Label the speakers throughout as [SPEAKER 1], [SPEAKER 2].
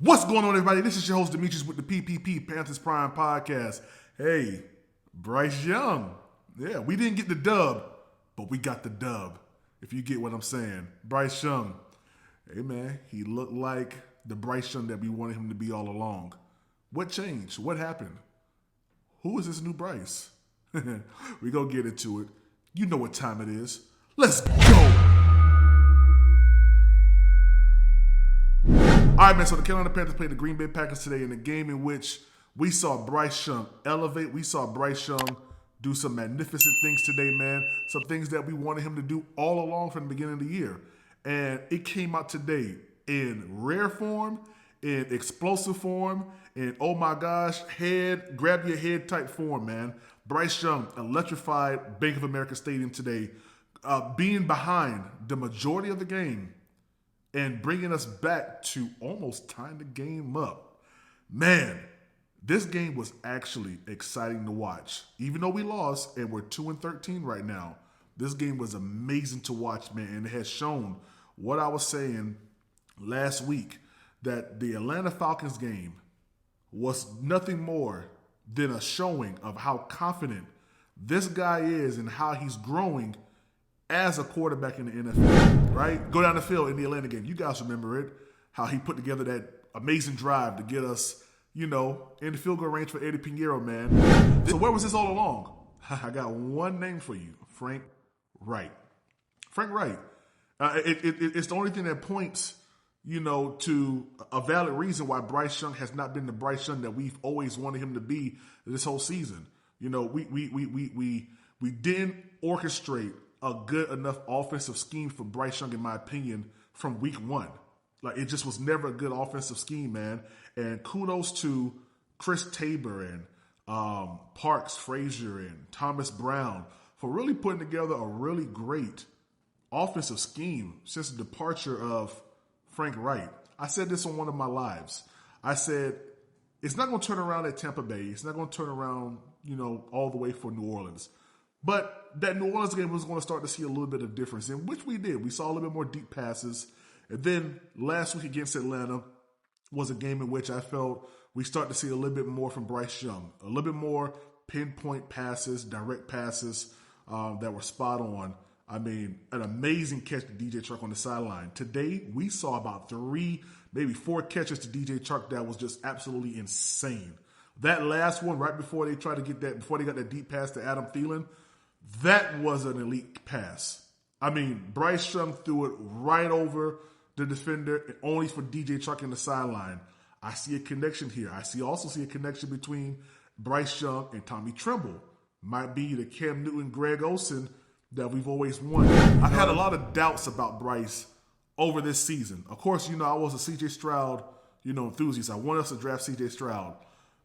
[SPEAKER 1] What's going on, everybody? This is your host, Demetrius, with the PPP Panthers Prime Podcast. Hey, Bryce Young. Yeah, we didn't get the dub, but we got the dub, if you get what I'm saying. Bryce Young. Hey, man, he looked like the Bryce Young that we wanted him to be all along. What changed? What happened? Who is this new Bryce? We gonna get into it. You know what time it is. Let's go! All right, man, so the Carolina Panthers played the Green Bay Packers today in a game in which we saw Bryce Young elevate. We saw Bryce Young do some magnificent things today, man. Some things that we wanted him to do all along from the beginning of the year. And it came out today in rare form, in explosive form, in oh my gosh, head, grab your head type form, man. Bryce Young electrified Bank of America Stadium today, being behind the majority of the game and bringing us back to almost tying the game up. Man, this game was actually exciting to watch. Even though we lost and we're 2-13 right now, this game was amazing to watch, man. And it has shown what I was saying last week, that the Atlanta Falcons game was nothing more than a showing of how confident this guy is and how he's growing as a quarterback in the NFL, right? Go down the field in the Atlanta game. You guys remember it, how he put together that amazing drive to get us, in the field goal range for Eddie Pinheiro, man. So where was this all along? I got one name for you, Frank Wright. Frank Wright. It's the only thing that points, to a valid reason why Bryce Young has not been the Bryce Young that we've always wanted him to be this whole season. We didn't orchestrate a good enough offensive scheme for Bryce Young, in my opinion, from week one. Like, it just was never a good offensive scheme, man. And kudos to Chris Tabor and Parks, Frazier, and Thomas Brown for really putting together a really great offensive scheme since the departure of Frank Wright. I said this on one of my lives. I said, it's not going to turn around at Tampa Bay. It's not going to turn around, all the way for New Orleans. But that New Orleans game was going to start to see a little bit of difference, in which we did. We saw a little bit more deep passes. And then last week against Atlanta was a game in which I felt we start to see a little bit more from Bryce Young. A little bit more pinpoint passes, direct passes that were spot on. I mean, an amazing catch to DJ Chark on the sideline. Today, we saw about 3, maybe 4 catches to DJ Chark that was just absolutely insane. That last one, right before they tried to get that, before they got that deep pass to Adam Thielen, that was an elite pass. I mean, Bryce Young threw it right over the defender, only for DJ Chark in the sideline. I see a connection here. I also see a connection between Bryce Young and Tommy Tremble. Might be the Cam Newton, Greg Olsen that we've always wanted. I've had a lot of doubts about Bryce over this season. Of course, I was a CJ Stroud, enthusiast. I wanted us to draft CJ Stroud.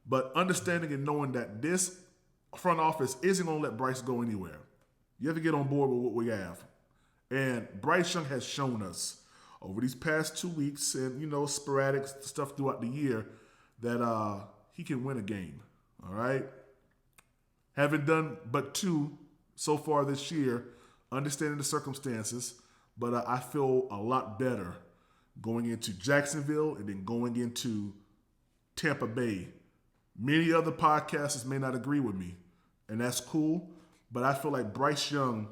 [SPEAKER 1] But understanding and knowing that this front office isn't going to let Bryce go anywhere. You have to get on board with what we have. And Bryce Young has shown us over these past 2 weeks and, sporadic stuff throughout the year that he can win a game, all right? Haven't done but 2 so far this year, understanding the circumstances, but I feel a lot better going into Jacksonville and then going into Tampa Bay. Many other podcasters may not agree with me, and that's cool, but I feel like Bryce Young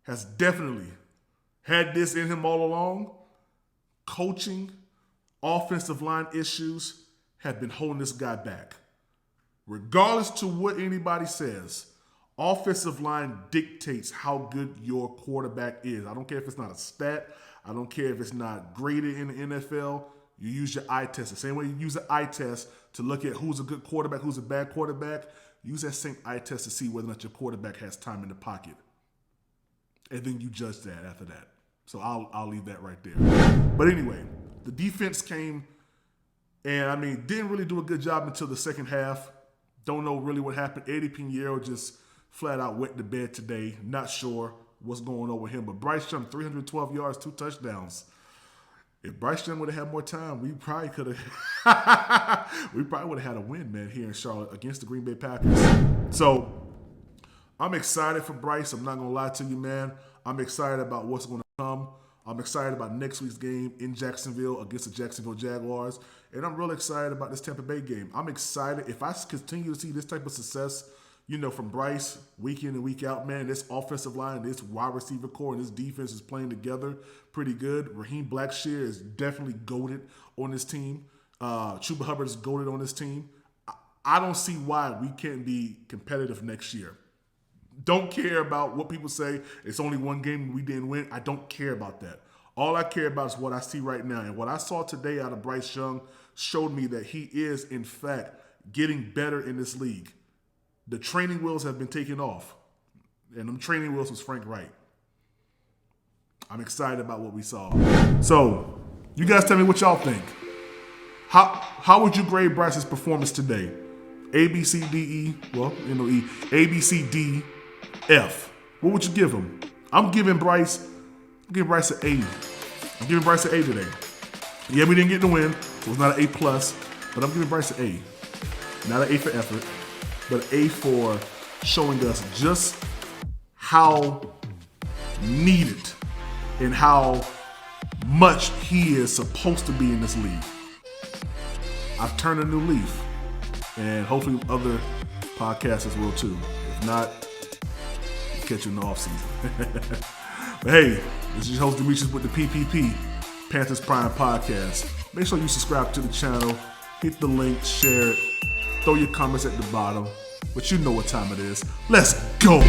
[SPEAKER 1] has definitely had this in him all along. Coaching, offensive line issues have been holding this guy back. Regardless to what anybody says, offensive line dictates how good your quarterback is. I don't care if it's not a stat. I don't care if it's not graded in the NFL. You use your eye test. The same way you use an eye test to look at who's a good quarterback, who's a bad quarterback, use that same eye test to see whether or not your quarterback has time in the pocket. And then you judge that after that. So I'll leave that right there. But anyway, the defense came and, didn't really do a good job until the second half. Don't know really what happened. Eddie Pinheiro just flat out went to bed today. Not sure what's going on with him. But Bryce Young, 312 yards, 2 touchdowns. If Bryce Young would have had more time, we probably could have we probably would have had a win, man, here in Charlotte against the Green Bay Packers. So I'm excited for Bryce. I'm not going to lie to you, man. I'm excited about what's going to come. I'm excited about next week's game in Jacksonville against the Jacksonville Jaguars. And I'm really excited about this Tampa Bay game. I'm excited. If I continue to see this type of success, from Bryce week in and week out, man, this offensive line, this wide receiver core, and this defense is playing together pretty good. Raheem Blackshear is definitely goated on this team. Chuba Hubbard is goated on this team. I don't see why we can't be competitive next year. Don't care about what people say. It's only one game we didn't win. I don't care about that. All I care about is what I see right now. And what I saw today out of Bryce Young showed me that he is, in fact, getting better in this league. The training wheels have been taken off. And them training wheels was Frank Wright. I'm excited about what we saw. So, you guys tell me what y'all think. How would you grade Bryce's performance today? A, B, C, D, E. Well, E. A, B, C, D, F. What would you give him? I'm giving Bryce an A. I'm giving Bryce an A today. Yeah, we didn't get the win. It was not an A+, but I'm giving Bryce an A. Not an A for effort, but an A for showing us just how needed and how much he is supposed to be in this league. I've turned a new leaf, and hopefully other podcasters will too. If not, catch you in the offseason. But hey, this is your host Demetrius with the PPP, Panthers Prime Podcast. Make sure you subscribe to the channel, hit the link, share it, throw your comments at the bottom. But you know what time it is. Let's go!